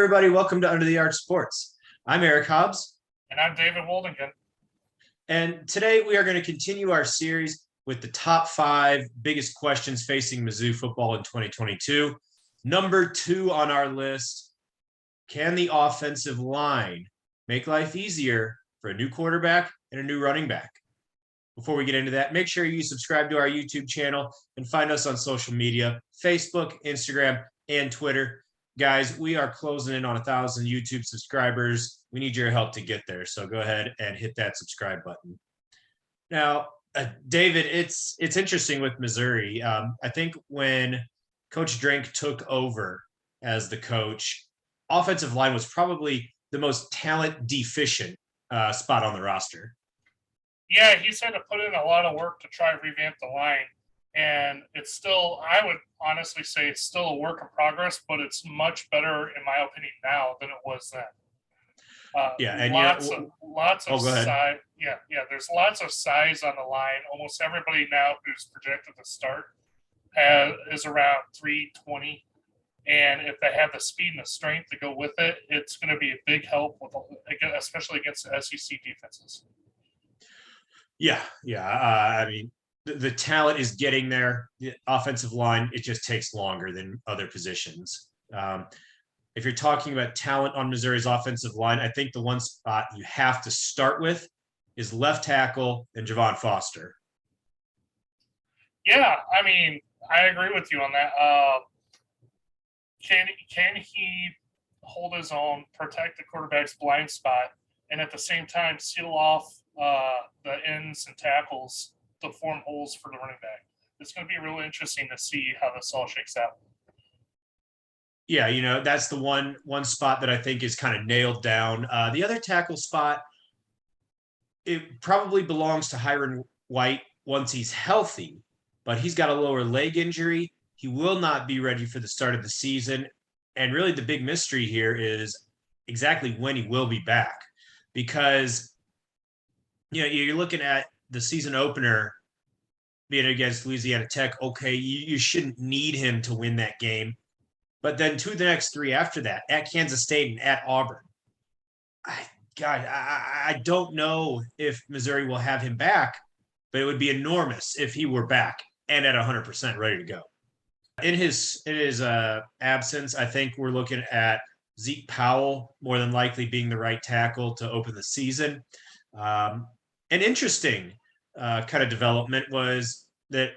everybody. Welcome to Under the Arch Sports. I'm Eric Hobbs. And I'm David Woldingen. And today we are going to continue our series with the top 5 biggest questions facing Mizzou football in 2022. Number 2 on our list, can the offensive line make life easier for a new quarterback and a new running back? Before we get into that, make sure you subscribe to our YouTube channel and find us on social media, Facebook, Instagram, and Twitter. Guys, we are closing in on 1,000 YouTube subscribers. We need your help to get there, so go ahead and hit that subscribe button. Now, David, it's interesting with Missouri. I think when Coach Drink took over as the coach, offensive line was probably the most talent deficient spot on the roster. Yeah, he's had to put in a lot of work to try to revamp the line. And it's still, I would honestly say it's still a work in progress, but it's much better, in my opinion, now than it was then. And lots of size. Yeah, there's lots of size on the line. Almost everybody now who's projected to start is around 320. And if they have the speed and the strength to go with it, it's going to be a big help, especially against the SEC defenses. I mean, the talent is getting there. The offensive line, it just takes longer than other positions. If you're talking about talent on Missouri's offensive line, I think the one spot you have to start with is left tackle and Javon Foster. Yeah, I mean, I agree with you on that. Can he hold his own, protect the quarterback's blind spot, and at the same time seal off the ends and tackles to form holes for the running back? It's going to be really interesting to see how this all shakes out. Yeah, that's the one spot that I think is kind of nailed down. The other tackle spot, it probably belongs to Hiron White once he's healthy, but he's got a lower leg injury. He will not be ready for the start of the season. And really the big mystery here is exactly when he will be back, because you're looking at the season opener being against Louisiana Tech. Okay, you shouldn't need him to win that game. But then the next 3 after that, at Kansas State and at Auburn. I don't know if Missouri will have him back, but it would be enormous if he were back and at 100% ready to go. In his absence, I think we're looking at Zeke Powell more than likely being the right tackle to open the season. An interesting kind of development was that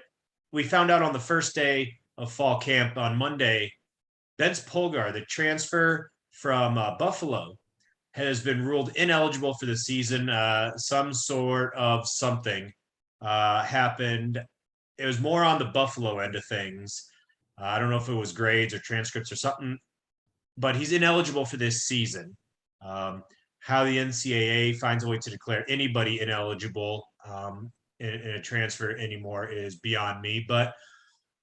we found out on the first day of fall camp on Monday, Vince Polgar, the transfer from Buffalo, has been ruled ineligible for the season. Some sort of something happened. It was more on the Buffalo end of things. I don't know if it was grades or transcripts or something, but he's ineligible for this season. How the NCAA finds a way to declare anybody ineligible in a transfer anymore is beyond me. But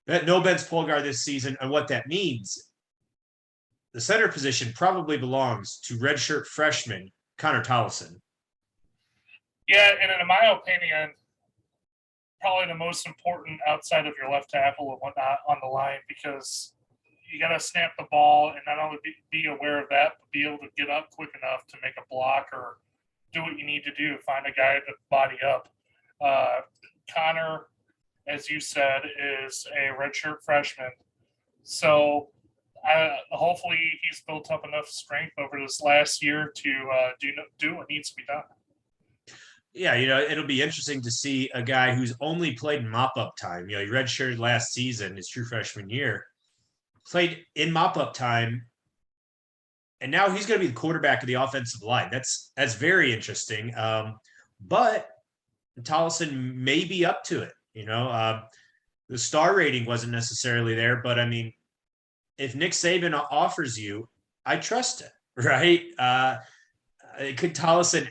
no Vince Polgar this season, and what that means, the center position probably belongs to redshirt freshman Connor Tollison. Yeah, and in my opinion, probably the most important outside of your left tackle and whatnot on the line, because you got to snap the ball and not only be aware of that, but be able to get up quick enough to make a block or do what you need to do, find a guy to body up. Connor, as you said, is a redshirt freshman. So hopefully he's built up enough strength over this last year to do what needs to be done. Yeah, it'll be interesting to see a guy who's only played in mop-up time. He redshirted last season, his true freshman year, played in mop-up time, and now he's going to be the quarterback of the offensive line. That's very interesting. But Tollison may be up to it. The star rating wasn't necessarily there, but I mean, if Nick Saban offers you, I trust it, right? Could Tollison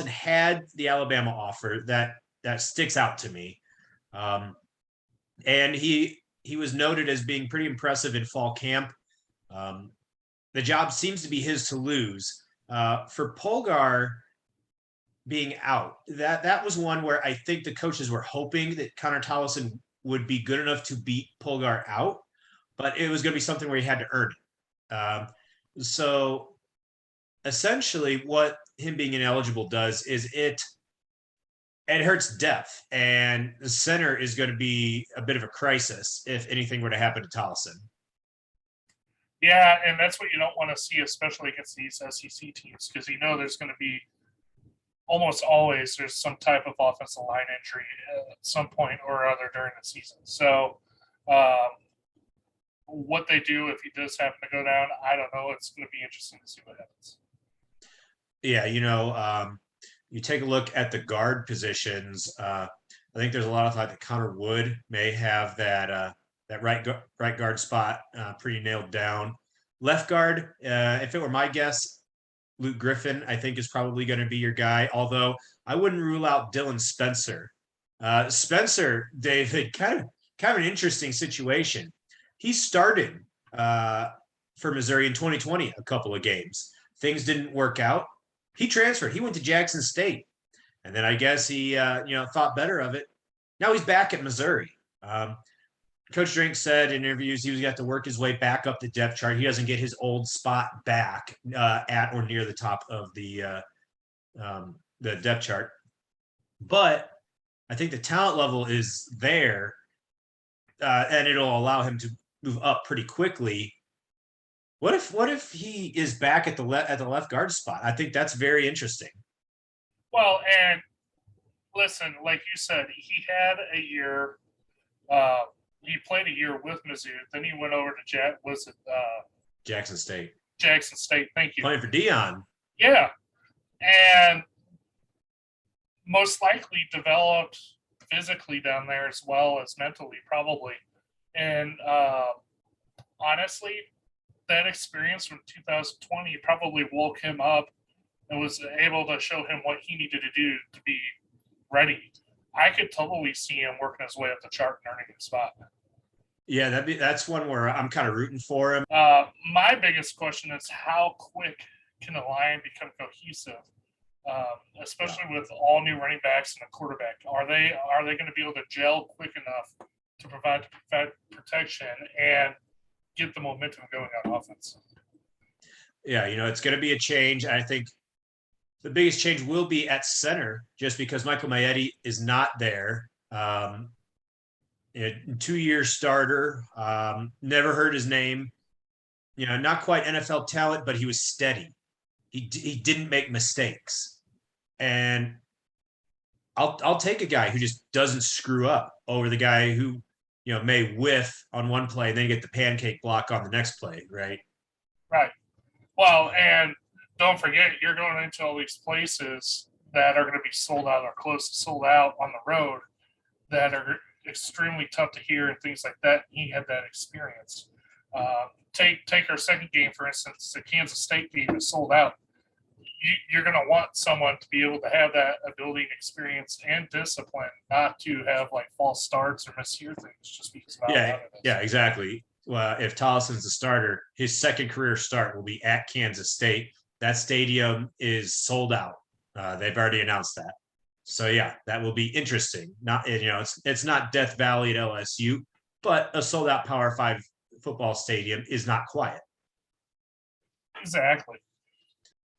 had the Alabama offer that sticks out to me, and he was noted as being pretty impressive in fall camp. The job seems to be his to lose. For Polgar being out, that was one where I think the coaches were hoping that Connor Tollison would be good enough to beat Polgar out, but it was going to be something where he had to earn it. So essentially, what him being ineligible does is it hurts depth, and the center is going to be a bit of a crisis if anything were to happen to Tolleson. Yeah, and that's what you don't want to see, especially against these SEC teams, because you know there's going to be almost always there's some type of offensive line injury at some point or other during the season. So, what they do if he does happen to go down, I don't know. It's going to be interesting to see what happens. Yeah, you take a look at the guard positions. I think there's a lot of thought that Connor Wood may have that right guard spot pretty nailed down. Left guard, if it were my guess, Luke Griffin, I think, is probably going to be your guy. Although I wouldn't rule out Dylan Spencer. Spencer, David, kind of an interesting situation. He started for Missouri in 2020 a couple of games. Things didn't work out. He transferred. He went to Jackson State, and then I guess he thought better of it. Now he's back at Missouri. Coach Drink said in interviews he was got to work his way back up the depth chart. He doesn't get his old spot back at or near the top of the depth chart, but I think the talent level is there, and it'll allow him to move up pretty quickly. What if he is back at the left guard spot? I think that's very interesting. Well, and listen, like you said, he had a year. He played a year with Mizzou. Then he went over to Jackson State. Jackson State. Thank you. Playing for Dion. Yeah, and most likely developed physically down there as well as mentally, probably. And honestly, that experience from 2020 probably woke him up and was able to show him what he needed to do to be ready. I could totally see him working his way up the chart and earning a spot. Yeah, that's one where I'm kind of rooting for him. My biggest question is how quick can a line become cohesive, especially with all new running backs and a quarterback? Are they going to be able to gel quick enough to provide protection and get the momentum going on offense? Yeah, it's going to be a change. I think the biggest change will be at center, just because Michael Maietti is not there. 2-year starter, never heard his name. Not quite NFL talent, but he was steady. He didn't make mistakes, and I'll take a guy who just doesn't screw up over the guy who may whiff on one play and then get the pancake block on the next play, right? Right. Well, and don't forget, you're going into all these places that are going to be sold out or close to sold out on the road that are extremely tough to hear and things like that. He had that experience. Take our second game, for instance, the Kansas State game is sold out. You're going to want someone to be able to have that ability and experience and discipline, not to have like false starts or mishear things just because of how loud it is. Yeah, exactly. Well, if Tolleson's the starter, his second career start will be at Kansas State. That stadium is sold out. They've already announced that. So yeah, that will be interesting. Not it's not Death Valley at LSU, but a sold out Power 5 football stadium is not quiet. Exactly.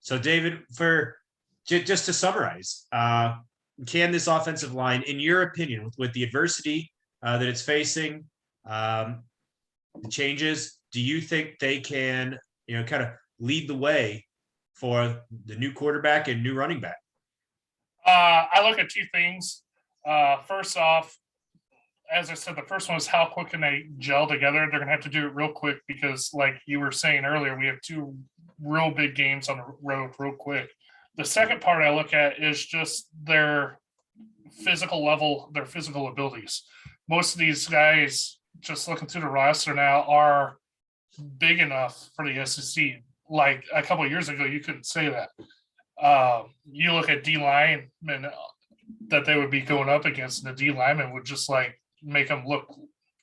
So David, for just to summarize, can this offensive line, in your opinion, with the adversity that it's facing, the changes, do you think they can, kind of lead the way for the new quarterback and new running back? I look at two things. First off, as I said, the first one is how quick can they gel together? They're going to have to do it real quick because, like you were saying earlier, we have two real big games on the road real quick. The second part I look at is just their physical level, their physical abilities. Most of these guys, just looking through the roster now, are big enough for the SEC. Like a couple of years ago, you couldn't say that. You look at D linemen that they would be going up against, and the D linemen would just like make them look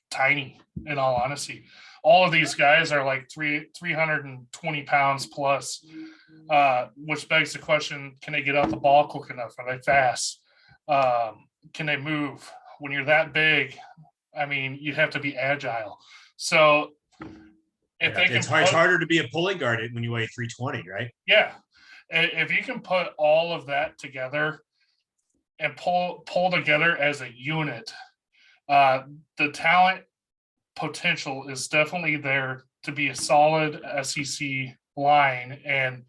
tiny, in all honesty. All of these guys are like 320 pounds plus, which begs the question, can they get out the ball quick enough? Are they fast? Can they move? When you're that big, I mean, you have to be agile. So If they can It's harder to be a pulling guard when you weigh 320, right? Yeah. If you can put all of that together and pull together as a unit, the talent potential is definitely there to be a solid SEC line and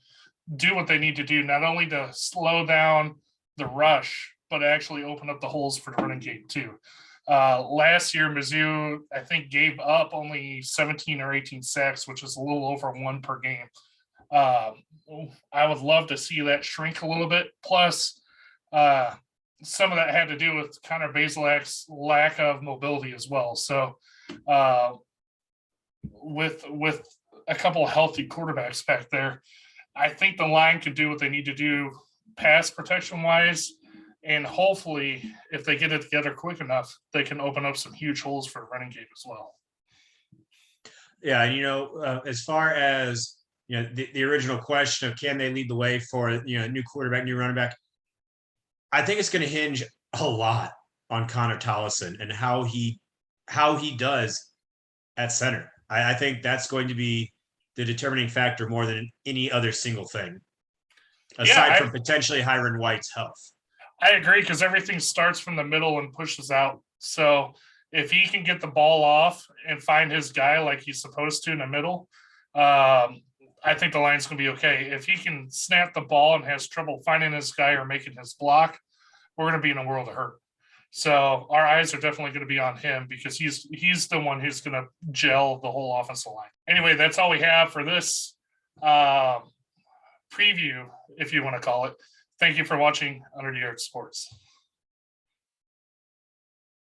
do what they need to do, not only to slow down the rush, but actually open up the holes for the running game too. Last year, Mizzou, I think, gave up only 17 or 18 sacks, which is a little over one per game. I would love to see that shrink a little bit. Plus, some of that had to do with Connor Bazelak's lack of mobility as well. So, with a couple of healthy quarterbacks back there, I think the line can do what they need to do pass protection wise. And hopefully, if they get it together quick enough, they can open up some huge holes for a running game as well. Yeah, and as far as the original question of can they lead the way for new quarterback, new running back, I think it's going to hinge a lot on Connor Tollison and how he does at center. I think that's going to be the determining factor more than any other single thing, aside from potentially Hiron White's health. I agree, because everything starts from the middle and pushes out. So if he can get the ball off and find his guy like he's supposed to in the middle, I think the line's going to be okay. If he can snap the ball and has trouble finding his guy or making his block, we're going to be in a world of hurt. So our eyes are definitely going to be on him, because he's the one who's going to gel the whole offensive line. Anyway, that's all we have for this preview, if you want to call it. Thank you for watching Under the Arc Sports.